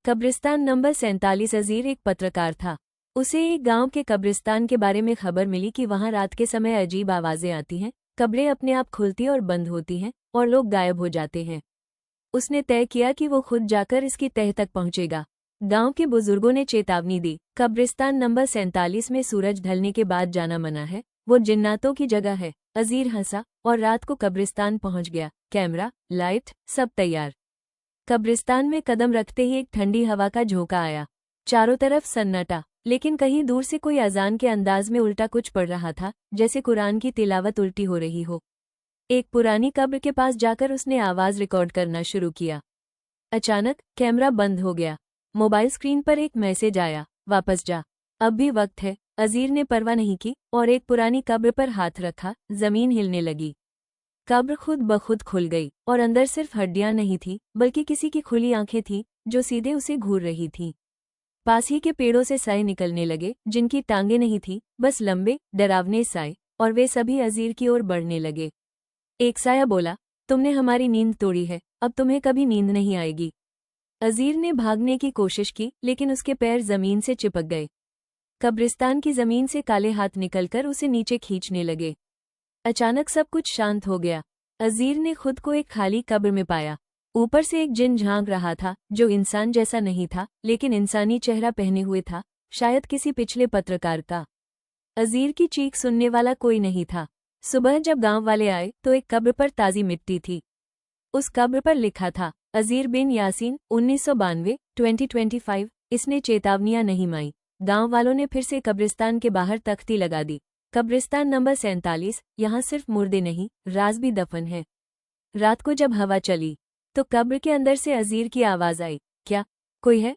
कब्रिस्तान नंबर 47। अजीर एक पत्रकार था। उसे एक गांव के कब्रिस्तान के बारे में खबर मिली कि वहां रात के समय अजीब आवाजें आती हैं, कब्रें अपने आप खुलती और बंद होती हैं और लोग गायब हो जाते हैं। उसने तय किया कि वो खुद जाकर इसकी तह तक पहुंचेगा। गांव के बुजुर्गों ने चेतावनी दी, कब्रिस्तान नंबर 47 में सूरज ढलने के बाद जाना मना है, वो जिन्नातों की जगह है। अजीर हंसा और रात को कब्रिस्तान पहुंच गया। कैमरा, लाइट, सब तैयार। कब्रिस्तान में कदम रखते ही एक ठंडी हवा का झोंका आया। चारों तरफ सन्नाटा, लेकिन कहीं दूर से कोई अजान के अंदाज में उल्टा कुछ पढ़ रहा था, जैसे कुरान की तिलावत उल्टी हो रही हो। एक पुरानी कब्र के पास जाकर उसने आवाज रिकॉर्ड करना शुरू किया। अचानक कैमरा बंद हो गया। मोबाइल स्क्रीन पर एक मैसेज आया, वापस जा, अब भी वक्त है। अजीर ने परवाह नहीं की और एक पुरानी कब्र पर हाथ रखा। जमीन हिलने लगी। कब्र खुद ब खुद खुल गई और अंदर सिर्फ हड्डियां नहीं थी, बल्कि किसी की खुली आंखें थीं जो सीधे उसे घूर रही थीं। पास ही के पेड़ों से साए निकलने लगे, जिनकी टांगें नहीं थीं, बस लंबे डरावने साए, और वे सभी अजीर की ओर बढ़ने लगे। एक साया बोला, तुमने हमारी नींद तोड़ी है, अब तुम्हें कभी नींद नहीं आएगी। अजीर ने भागने की कोशिश की, लेकिन उसके पैर जमीन से चिपक गए। कब्रिस्तान की जमीन से काले हाथ निकलकर उसे नीचे खींचने लगे। अचानक सब कुछ शांत हो गया। अजीर ने खुद को एक खाली कब्र में पाया। ऊपर से एक जिन झांक रहा था, जो इंसान जैसा नहीं था, लेकिन इंसानी चेहरा पहने हुए था, शायद किसी पिछले पत्रकार का। अजीर की चीख सुनने वाला कोई नहीं था। सुबह जब गांव वाले आए तो एक कब्र पर ताज़ी मिट्टी थी। उस कब्र पर लिखा था, अजीर बिन यासीन, 1992, 2025। इसने चेतावनियां नहीं माई। गांव वालों ने फिर से कब्रिस्तान के बाहर तख्ती लगा दी, कब्रिस्तान नंबर 47, यहाँ सिर्फ मुर्दे नहीं, राज भी दफन है। रात को जब हवा चली तो कब्र के अंदर से अजीर की आवाज आई, क्या कोई है?